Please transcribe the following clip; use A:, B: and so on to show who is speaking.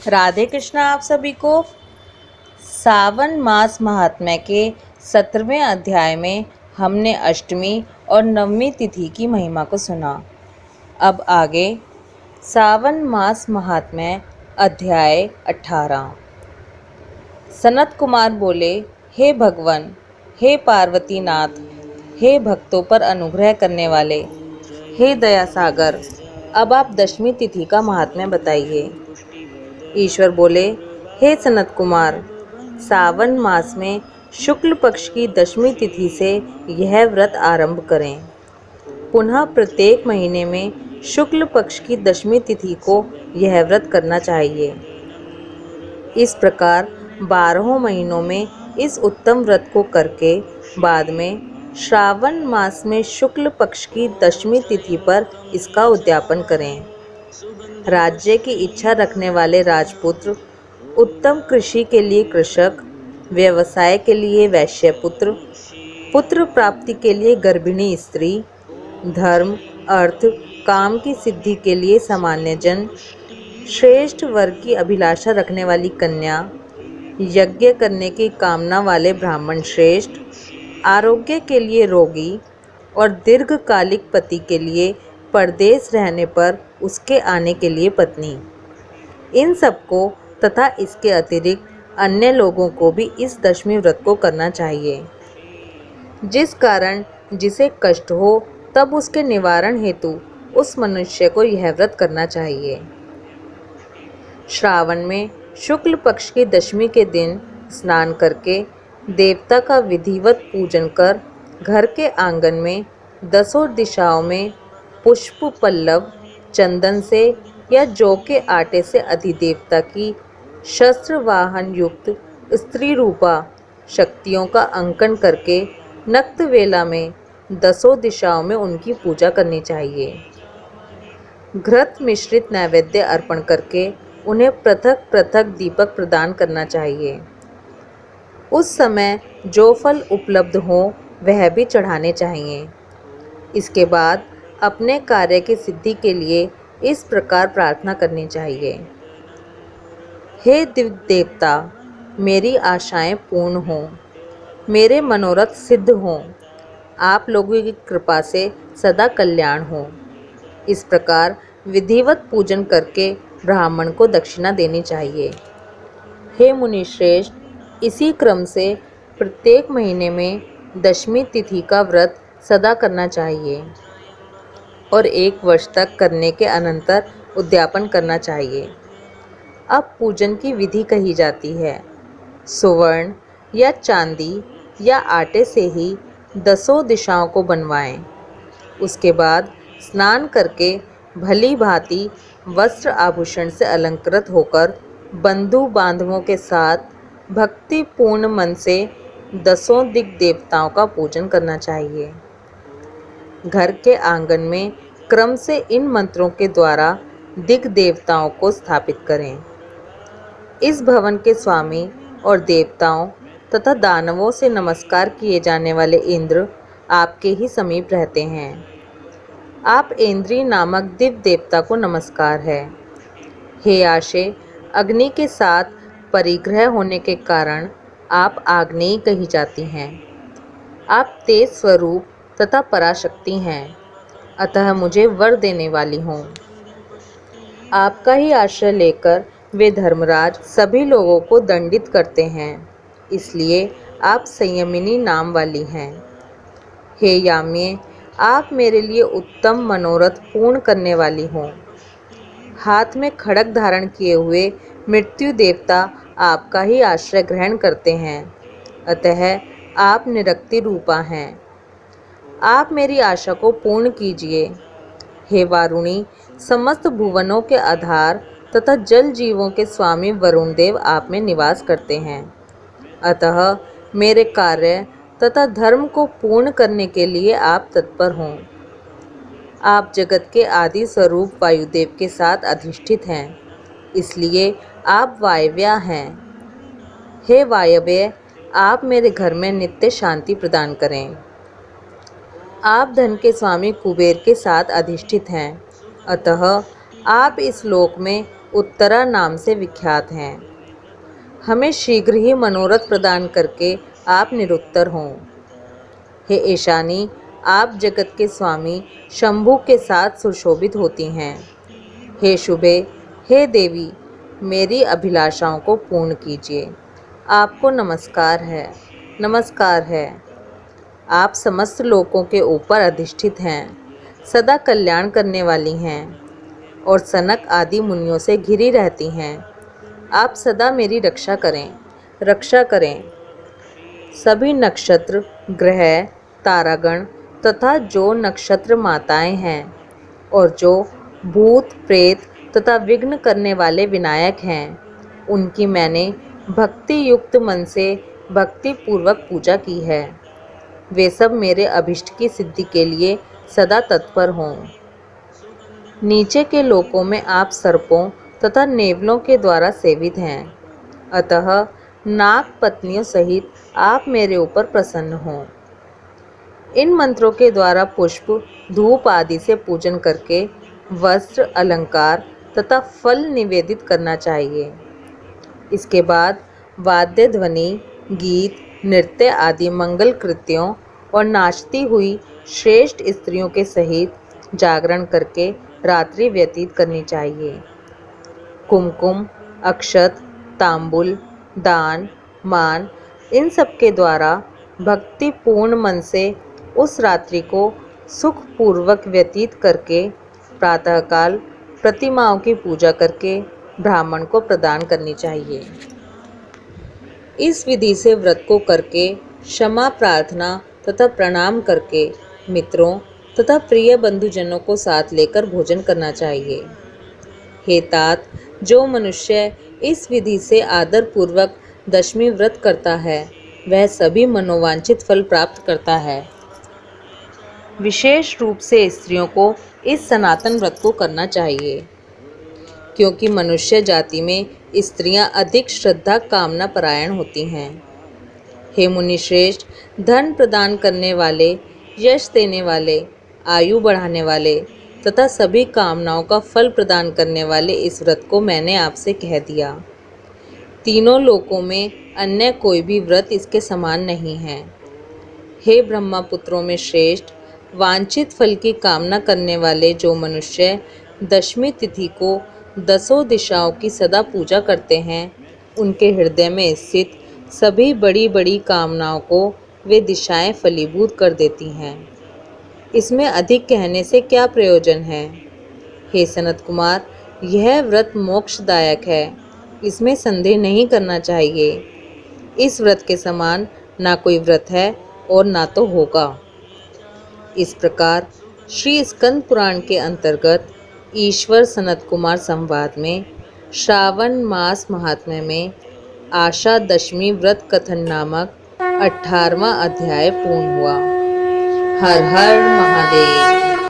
A: राधे कृष्णा आप सभी को। सावन मास महात्म्य के 17वें अध्याय में हमने अष्टमी और नवमी तिथि की महिमा को सुना। अब आगे सावन मास महात्म्य अध्याय 18। सनत कुमार बोले, हे भगवान, हे पार्वती नाथ, हे भक्तों पर अनुग्रह करने वाले, हे दया सागर, अब आप दशमी तिथि का महात्म्य बताइए। ईश्वर बोले, हे सनत कुमार, सावन मास में शुक्ल पक्ष की दशमी तिथि से यह व्रत आरंभ करें। पुनः प्रत्येक महीने में शुक्ल पक्ष की दशमी तिथि को यह व्रत करना चाहिए। इस प्रकार 12 महीनों में इस उत्तम व्रत को करके बाद में श्रावण मास में शुक्ल पक्ष की दशमी तिथि पर इसका उद्यापन करें। राज्य की इच्छा रखने वाले राजपुत्र, उत्तम कृषि के लिए कृषक, व्यवसाय के लिए वैश्यपुत्र, पुत्र प्राप्ति के लिए गर्भिणी स्त्री, धर्म, अर्थ, काम की सिद्धि के लिए सामान्य जन, श्रेष्ठ वर्ग की अभिलाषा रखने वाली कन्या, यज्ञ करने की कामना वाले ब्राह्मण श्रेष्ठ, आरोग्य के लिए रोगी और दीर्घकालिक पति के लिए परदेश रहने पर उसके आने के लिए पत्नी, इन सबको तथा इसके अतिरिक्त अन्य लोगों को भी इस दशमी व्रत को करना चाहिए। जिस कारण जिसे कष्ट हो तब उसके निवारण हेतु उस मनुष्य को यह व्रत करना चाहिए। श्रावण में शुक्ल पक्ष की दशमी के दिन स्नान करके देवता का विधिवत पूजन कर घर के आंगन में 10 दिशाओं में पुष्प पल्लव, चंदन से या जौ के आटे से अधिदेवता की शस्त्र वाहन युक्त स्त्री रूपा शक्तियों का अंकन करके नक्त वेला में 10 दिशाओं में उनकी पूजा करनी चाहिए। घृत मिश्रित नैवेद्य अर्पण करके उन्हें पृथक पृथक दीपक प्रदान करना चाहिए। उस समय जो फल उपलब्ध हो वह भी चढ़ाने चाहिए। इसके बाद अपने कार्य की सिद्धि के लिए इस प्रकार प्रार्थना करनी चाहिए। हे दिव्य देवता, मेरी आशाएं पूर्ण हों, मेरे मनोरथ सिद्ध हों, आप लोगों की कृपा से सदा कल्याण हो। इस प्रकार विधिवत पूजन करके ब्राह्मण को दक्षिणा देनी चाहिए। हे मुनि श्रेष्ठ, इसी क्रम से प्रत्येक महीने में दशमी तिथि का व्रत सदा करना चाहिए और 1 वर्ष तक करने के अनंतर उद्यापन करना चाहिए। अब पूजन की विधि कही जाती है। सुवर्ण या चांदी या आटे से ही 10 दिशाओं को बनवाएं। उसके बाद स्नान करके भली भांति वस्त्र आभूषण से अलंकृत होकर बंधु बांधवों के साथ भक्तिपूर्ण मन से 10 दिग् देवताओं का पूजन करना चाहिए। घर के आंगन में क्रम से इन मंत्रों के द्वारा दिग् देवताओं को स्थापित करें। इस भवन के स्वामी और देवताओं तथा दानवों से नमस्कार किए जाने वाले इंद्र आपके ही समीप रहते हैं। आप इंद्री नामक दिव्य देवता को नमस्कार है। हे आशे, अग्नि के साथ परिग्रह होने के कारण आप आग्नेयी कही जाती हैं। आप तेज स्वरूप तथा पराशक्ति हैं, अतः मुझे वर देने वाली हों। आपका ही आश्रय लेकर वे धर्मराज सभी लोगों को दंडित करते हैं, इसलिए आप संयमिनी नाम वाली हैं। हे याम्ये, आप मेरे लिए उत्तम मनोरथ पूर्ण करने वाली हों। हाथ में खड्ग धारण किए हुए मृत्यु देवता आपका ही आश्रय ग्रहण करते हैं, अतः आप निरक्ति रूपा हैं। आप मेरी आशा को पूर्ण कीजिए। हे वारुणी, समस्त भुवनों के आधार तथा जल जीवों के स्वामी वरुण देव आप में निवास करते हैं, अतः मेरे कार्य तथा धर्म को पूर्ण करने के लिए आप तत्पर हों। आप जगत के आदि स्वरूप वायुदेव के साथ अधिष्ठित हैं, इसलिए आप वायव्या हैं। हे वायव्य, आप मेरे घर में नित्य शांति प्रदान करें। आप धन के स्वामी कुबेर के साथ अधिष्ठित हैं, अतः आप इस लोक में उत्तरा नाम से विख्यात हैं। हमें शीघ्र ही मनोरथ प्रदान करके आप निरुत्तर हों। हे ईशानी, आप जगत के स्वामी शंभु के साथ सुशोभित होती हैं। हे शुभे, हे देवी, मेरी अभिलाषाओं को पूर्ण कीजिए। आपको नमस्कार है, नमस्कार है। आप समस्त लोकों के ऊपर अधिष्ठित हैं, सदा कल्याण करने वाली हैं और सनक आदि मुनियों से घिरी रहती हैं। आप सदा मेरी रक्षा करें, रक्षा करें। सभी नक्षत्र, ग्रह, तारागण तथा जो नक्षत्र माताएं हैं और जो भूत प्रेत तथा विघ्न करने वाले विनायक हैं, उनकी मैंने भक्ति युक्त मन से भक्ति पूर्वक पूजा की है। वे सब मेरे अभिष्ट की सिद्धि के लिए सदा तत्पर हों। नीचे के लोकों में आप सर्पों तथा नेवलों के द्वारा सेवित हैं, अतः नाग पत्नियों सहित आप मेरे ऊपर प्रसन्न हों। इन मंत्रों के द्वारा पुष्प, धूप आदि से पूजन करके वस्त्र, अलंकार तथा फल निवेदित करना चाहिए। इसके बाद वाद्य ध्वनि, गीत, नृत्य आदि मंगल कृत्यों और नाचती हुई श्रेष्ठ स्त्रियों के सहित जागरण करके रात्रि व्यतीत करनी चाहिए। कुमकुम, अक्षत, तांबुल, दान, मान इन सब के द्वारा भक्ति पूर्ण मन से उस रात्रि को सुखपूर्वक व्यतीत करके प्रातःकाल प्रतिमाओं की पूजा करके ब्राह्मण को प्रदान करनी चाहिए। इस विधि से व्रत को करके क्षमा प्रार्थना तथा प्रणाम करके मित्रों तथा प्रिय बंधुजनों को साथ लेकर भोजन करना चाहिए। हे तात, जो मनुष्य इस विधि से आदर पूर्वक दशमी व्रत करता है, वह सभी मनोवांछित फल प्राप्त करता है। विशेष रूप से स्त्रियों को इस सनातन व्रत को करना चाहिए, क्योंकि मनुष्य जाति में स्त्रियां अधिक श्रद्धा कामना परायण होती हैं। हे मुनि श्रेष्ठ, धन प्रदान करने वाले, यश देने वाले, आयु बढ़ाने वाले तथा सभी कामनाओं का फल प्रदान करने वाले इस व्रत को मैंने आपसे कह दिया। तीनों लोकों में अन्य कोई भी व्रत इसके समान नहीं है। हे ब्रह्मपुत्रों में श्रेष्ठ, वांछित फल की कामना करने वाले जो मनुष्य दशमी तिथि को 10 दिशाओं की सदा पूजा करते हैं, उनके हृदय में स्थित सभी बड़ी बड़ी कामनाओं को वे दिशाएं फलीभूत कर देती हैं। इसमें अधिक कहने से क्या प्रयोजन है। हे सनत कुमार, यह व्रत मोक्षदायक है, इसमें संदेह नहीं करना चाहिए। इस व्रत के समान ना कोई व्रत है और ना तो होगा। इस प्रकार श्री स्कंद पुराण के अंतर्गत ईश्वर सनत कुमार संवाद में श्रावण मास महात्म्य में आशा दशमी व्रत कथन नामक 18वां अध्याय पूर्ण हुआ। हर हर महादेव।